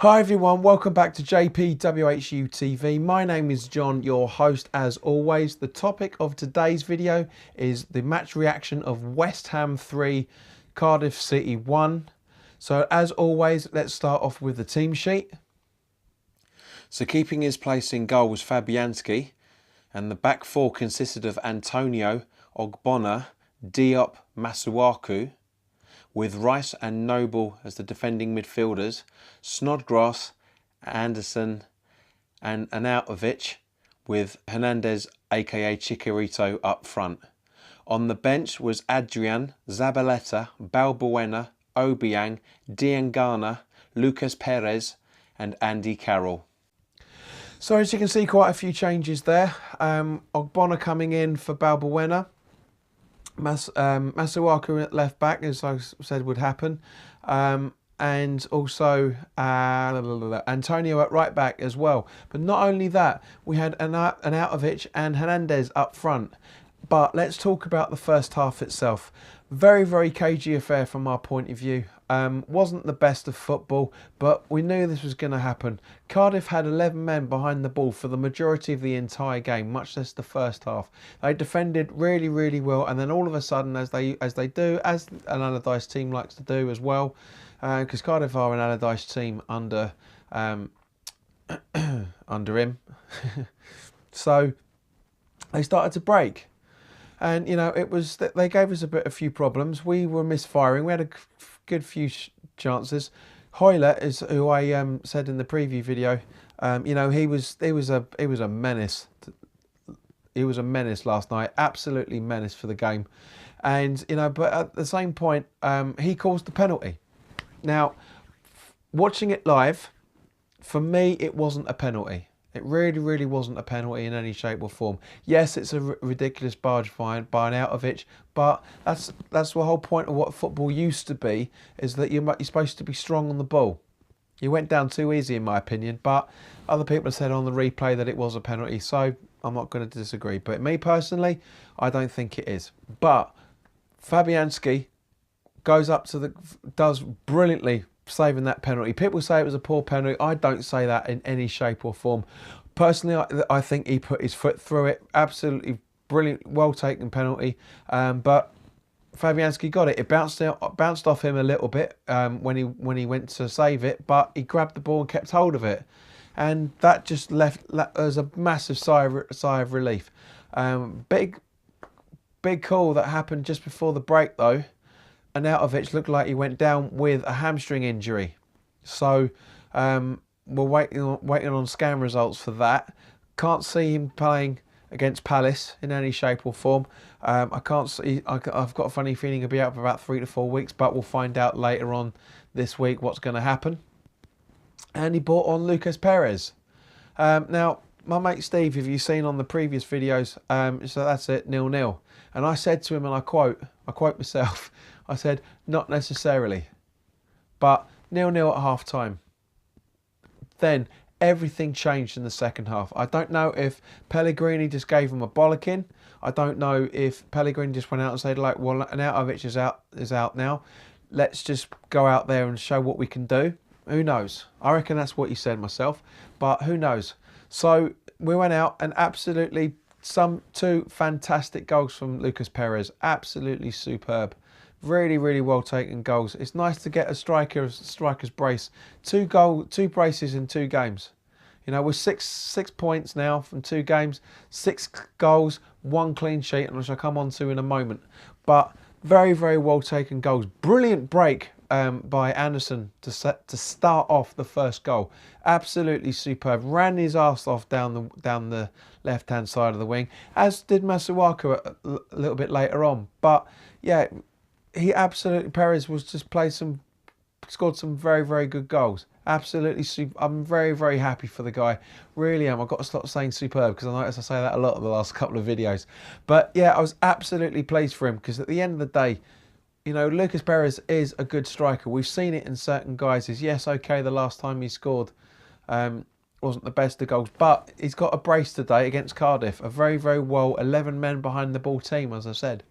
Hi everyone, welcome back to JPWHUTV. My name is John, your host as always. The topic of today's video is the match reaction of West Ham 3, Cardiff City 1. So as always, let's start off with the team sheet. So keeping his place in goal was Fabianski, and the back four consisted of Antonio, Ogbonna, Diop, Masuaku, with Rice and Noble as the defending midfielders, Snodgrass, Anderson and Arnautovic, with Hernandez aka Chicharito up front. On the bench was Adrian, Zabaleta, Balbuena, Obiang, Diangana, Lucas Perez and Andy Carroll. So as you can see, quite a few changes there. Ogbonna coming in for Balbuena. Masuaku at left back, as I said would happen, and also Antonio at right back as well. But not only that, we had Arnautovic and Hernandez up front. But let's talk about the first half itself. Very, very cagey affair from our point of view. Wasn't the best of football, but we knew this was going to happen. Cardiff had 11 men behind the ball for the majority of the entire game, much less the first half. They defended really, really well, and then all of a sudden, as they do, as an Allardyce team likes to do as well, because Cardiff are an Allardyce team under under him. So they started to break. And, you know, it was that they gave us a few problems. We were misfiring. We had a good few chances. Hoyle is who I said in the preview video. You know, he was a menace. He was a menace last night. Absolutely menace for the game. And, you know, but at the same point, he caused the penalty. Now, watching it live, for me, it wasn't a penalty. It really, really wasn't a penalty in any shape or form. Yes, it's a ridiculous barge fine by Arnautovic, but that's the whole point of what football used to be, is that you're supposed to be strong on the ball. He went down too easy, in my opinion, but other people have said on the replay that it was a penalty, so I'm not going to disagree. But me personally, I don't think it is. But Fabianski goes up to does brilliantly saving that penalty. People say it was a poor penalty. I don't say that in any shape or form. Personally, I think he put his foot through it. Absolutely brilliant, well taken penalty. But Fabianski got it. It bounced off him a little bit when he went to save it, but he grabbed the ball and kept hold of it, and that just left as a massive sigh of relief. Big call that happened just before the break though. Arnautovic looked like he went down with a hamstring injury, so we're waiting on scan results for that. Can't see him playing against Palace in any shape or form. I can't see. I've got a funny feeling he'll be out for about 3 to 4 weeks, but we'll find out later on this week what's going to happen. And he brought on Lucas Perez. Now, my mate Steve, have you seen on the previous videos? So that's it, 0-0. And I said to him, and I quote myself. I said, not necessarily, but 0-0 at half time. Then everything changed in the second half. I don't know if Pellegrini just gave him a bollocking. I don't know if Pellegrini just went out and said, like, well, Arnautovic is out now. Let's just go out there and show what we can do. Who knows? I reckon that's what he said myself, but who knows? So we went out and absolutely two fantastic goals from Lucas Perez. Absolutely superb. Really, really well taken goals. It's nice to get a striker's brace. Two braces in 2 games. You know, we're six points now from 2 games, 6 goals, 1 clean sheet, which I'll come on to in a moment. But very, very well taken goals. Brilliant break by Anderson to start off the first goal. Absolutely superb. Ran his arse off down the left-hand side of the wing, as did Masuaku a little bit later on. But yeah, Perez was just scored some very, very good goals. Absolutely super. I'm very, very happy for the guy. Really am. I've got to stop saying superb, because I notice I say that a lot in the last couple of videos. But yeah, I was absolutely pleased for him, because at the end of the day, you know, Lucas Perez is a good striker. We've seen it in certain guises. Yes, okay, the last time he scored wasn't the best of goals, but he's got a brace today against Cardiff. A very, very well 11 men behind the ball team, as I said.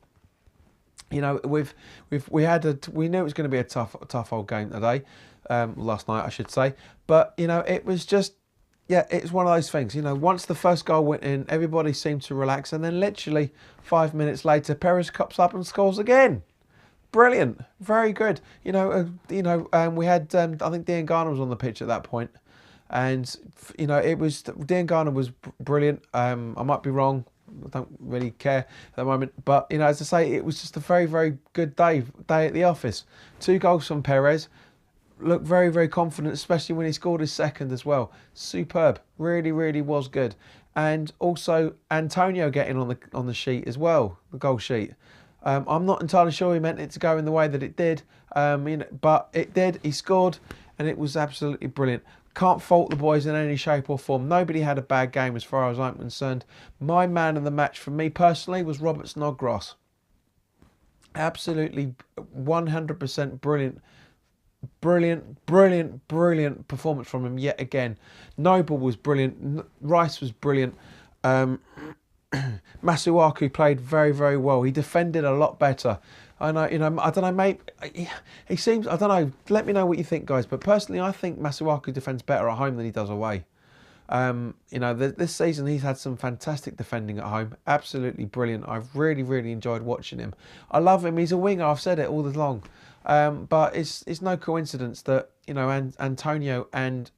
You know, we knew it was going to be a tough old game today. last night, I should say. But, you know, it was just, yeah, it's one of those things. You know, once the first goal went in, everybody seemed to relax. And then literally 5 minutes later, Perez cops up and scores again. Brilliant. Very good. We had, I think Dean Garner was on the pitch at that point. And, you know, Dean Garner was brilliant. I might be wrong. I don't really care at the moment. But, you know, as I say, it was just a very, very good day at the office. 2 goals from Perez. Looked very, very confident, especially when he scored his second as well. Superb. Really, really was good. And also Antonio getting on the sheet as well, the goal sheet. I'm not entirely sure he meant it to go in the way that it did, but it did. He scored, and it was absolutely brilliant. Can't fault the boys in any shape or form. Nobody had a bad game as far as I'm concerned. My man of the match for me personally was Robert Snodgrass. Absolutely 100% brilliant. Brilliant performance from him yet again. Noble was brilliant. Rice was brilliant. Masuaku played very, very well. He defended a lot better. I know, I don't know, mate. He seems, I don't know. Let me know what you think, guys. But personally, I think Masuaku defends better at home than he does away. This season he's had some fantastic defending at home. Absolutely brilliant. I've really, really enjoyed watching him. I love him. He's a winger. I've said it all along. But it's no coincidence that, Antonio and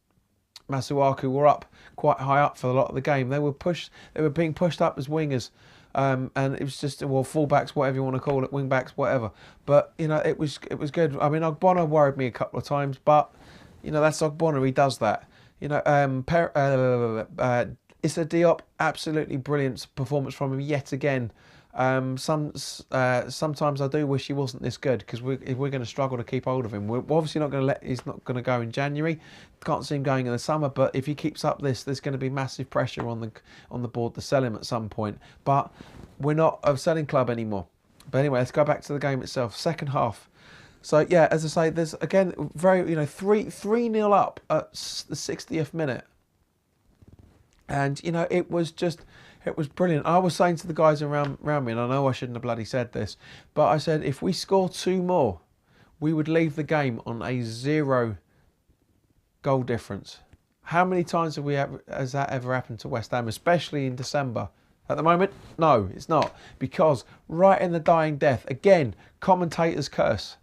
Masuaku were up quite high up for a lot of the game. They were being pushed up as wingers. And it was just, well, fullbacks, whatever you want to call it, wing backs, whatever. But, it was good. I mean, Ogbonna worried me a couple of times, but, that's Ogbonna. He does that. Issa Diop, absolutely brilliant performance from him yet again. Sometimes I do wish he wasn't this good, because we're going to struggle to keep hold of him. We're obviously not going to he's not going to go in January. Can't see him going in the summer, but if he keeps up this, there's going to be massive pressure on the board to sell him at some point. But we're not a selling club anymore. But anyway, let's go back to the game itself. Second half. So yeah, as I say, there's again very 3-0 up at the 60th minute, and it was brilliant. I was saying to the guys around me, and I know I shouldn't have bloody said this, but I said if we score 2 more, we would leave the game on a 0 goal difference. How many times has that ever happened to West Ham, especially in December? At the moment, no, it's not, because right in the dying death, again, commentator's curse.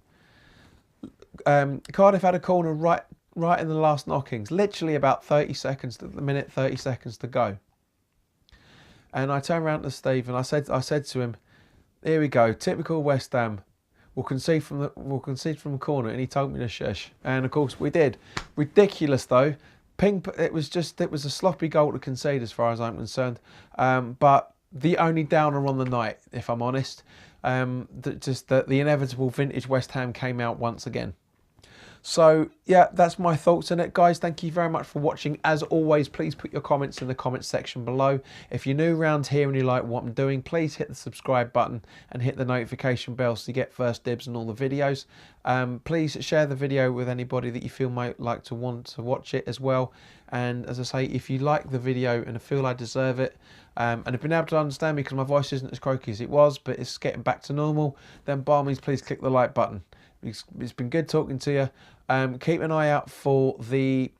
Cardiff had a corner right in the last knockings, literally about 30 seconds to go. And I turned around to Steve and I said to him, "Here we go, typical West Ham. We'll concede from the corner," and he told me to shush. And of course we did. Ridiculous though. It was a sloppy goal to concede as far as I'm concerned. But the only downer on the night, if I'm honest, the inevitable vintage West Ham came out once again. So, yeah, that's my thoughts on it, guys. Thank you very much for watching. As always, please put your comments in the comments section below. If you're new around here and you like what I'm doing, please hit the subscribe button and hit the notification bell so you get first dibs on all the videos. Please share the video with anybody that you feel might want to watch it as well. And as I say, if you like the video and feel I deserve it, and have been able to understand me because my voice isn't as croaky as it was, but it's getting back to normal, then by all means, please click the like button. It's been good talking to you. Keep an eye out for the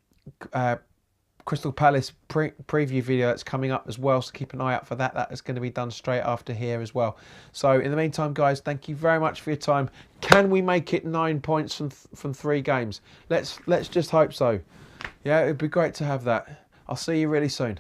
Crystal Palace preview video that's coming up as well, so keep an eye out for that. That is going to be done straight after here as well. So in the meantime, guys, thank you very much for your time. Can we make it 9 points from 3 games? Let's just hope so. Yeah, it'd be great to have that. I'll see you really soon.